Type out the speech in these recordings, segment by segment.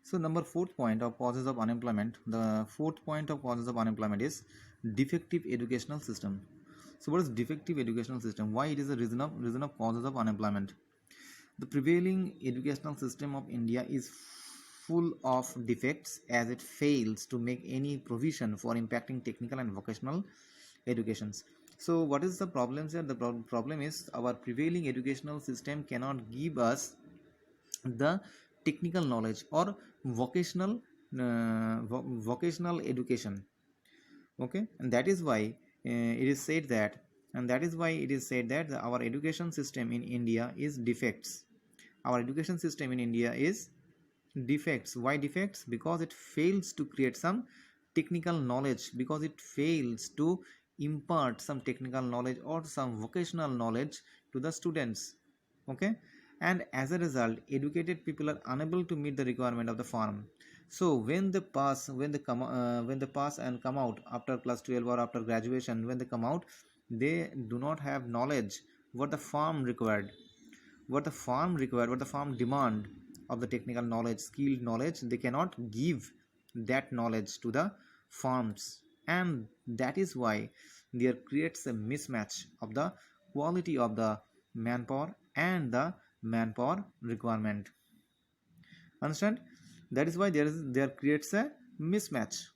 So number fourth point of causes of unemployment, the fourth point of causes of unemployment is defective educational system. So what is defective educational system? Why it is a reason of causes of unemployment? The prevailing educational system of India is full of defects as it fails to make any provision for impacting technical and vocational educations. So what is the problem here? The problem is our prevailing educational system cannot give us the technical knowledge or vocational education. Okay, and that is why it is said that our education system in India is defects. Our education system in India is defects. Why defects? Because it fails to create some technical knowledge, because it fails to impart some technical knowledge or some vocational knowledge to the students. Okay, and as a result educated people are unable to meet the requirement of the farm. So when they pass and come out after class 12 or after graduation, when they come out, they do not have knowledge what the farm required, what the farm demand of the technical knowledge, skilled knowledge. They cannot give that knowledge to the farms, and that is why there creates a mismatch of the quality of the manpower and the manpower requirement. Understand? That is why there creates a mismatch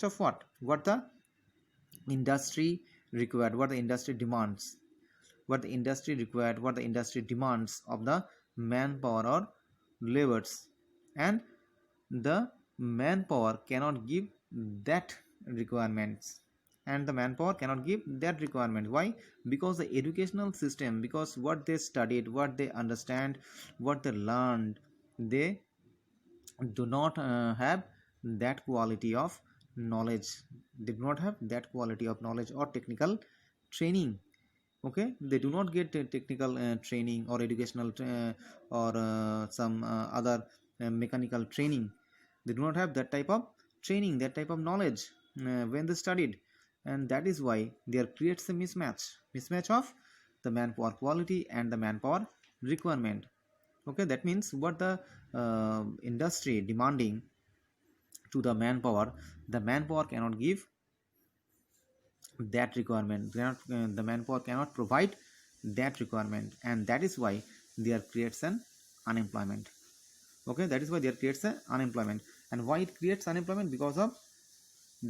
of what the industry required, what the industry demands, what the industry demands of the manpower or labors, and the manpower cannot give that requirements, why? Because the educational system, because what they studied, what they understand, what they learned, they do not have that quality of knowledge. They do not have that quality of knowledge or technical training. Okay, they do not get technical training or educational or some other mechanical training. They do not have that type of training, that type of knowledge when they studied, and that is why there creates a mismatch of the manpower quality and the manpower requirement. Okay, that means what the industry demanding to the manpower cannot give that requirement, the manpower cannot provide that requirement, and that is why there creates an unemployment. Okay, that is why there creates an unemployment. And why it creates unemployment? Because of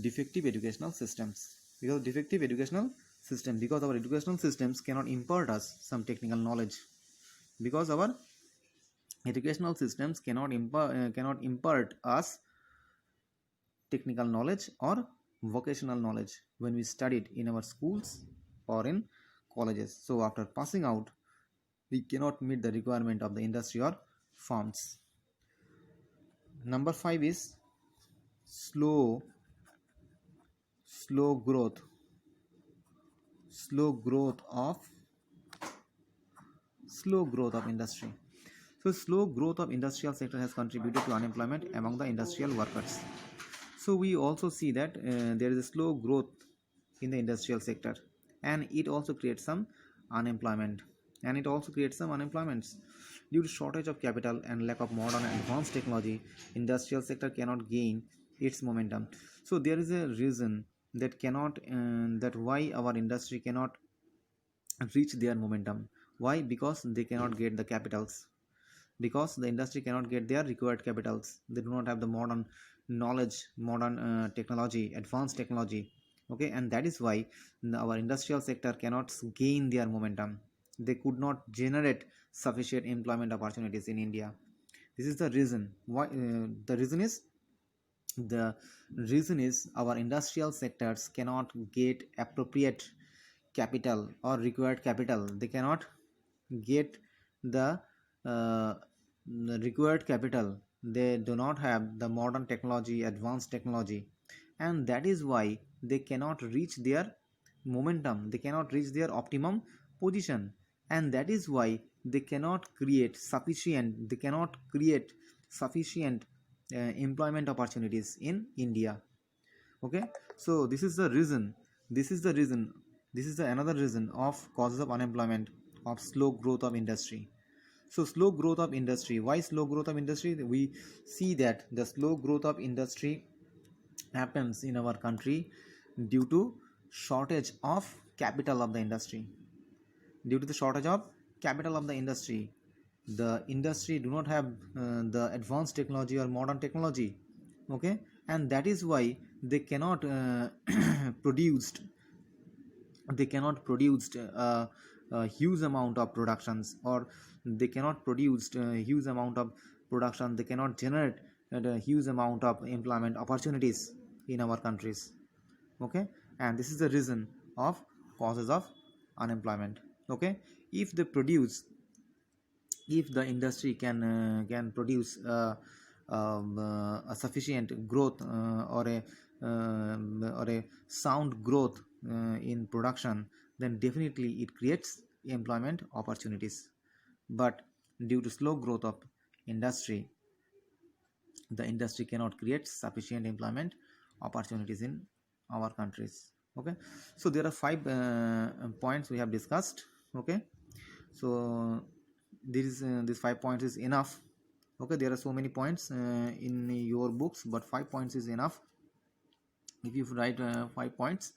defective educational systems. Because our educational systems cannot impart us some technical knowledge, because our educational systems cannot impart us technical knowledge or vocational knowledge when we studied in our schools or in colleges. So after passing out, we cannot meet the requirement of the industry or firms. Number 5 is slow slow growth slow growth of industry. So slow growth of industrial sector has contributed to unemployment among the industrial workers. So we also see that there is a slow growth in the industrial sector, and it also creates some unemployment. Due to shortage of capital and lack of modern and advanced technology, industrial sector cannot gain its momentum. So there is a reason that cannot that why our industry cannot reach their momentum. Why? Because they cannot get the capitals, because the industry cannot get their required capitals. They do not have the modern knowledge, modern technology, advanced technology. Okay, and that is why our industrial sector cannot gain their momentum. They could not generate sufficient employment opportunities in India. This is the reason why. The reason is our industrial sectors cannot get appropriate capital or required capital. They cannot get the uh, required capital. They do not have the modern technology, advanced technology, and that is why they cannot reach their momentum, they cannot reach their optimum position, and that is why they cannot create sufficient employment opportunities in India. Okay, so this is the another reason of causes of unemployment, of slow growth of industry. So slow growth of industry. Why slow growth of industry? We see that the slow growth of industry happens in our country due to shortage of capital of the industry. Due to the shortage of capital of the industry do not have the advanced technology or modern technology. Okay, and that is why they cannot produced they cannot produce a huge amount of productions, or they cannot produce a huge amount of production. They cannot generate a huge amount of employment opportunities in our countries. Okay, and this is the reason of causes of unemployment. Okay, if they produce, if the industry can produce a sufficient growth or a sound growth in production, then definitely it creates employment opportunities. But due to slow growth of industry, the industry cannot create sufficient employment opportunities in our countries. Okay, so there are 5 points we have discussed. Okay, so these 5 points is enough. Okay, there are so many points in your books, but 5 points is enough. If you write 5 points,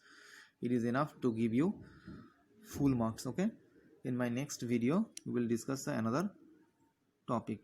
it is enough to give you full marks. Okay, in my next video we will discuss another topic.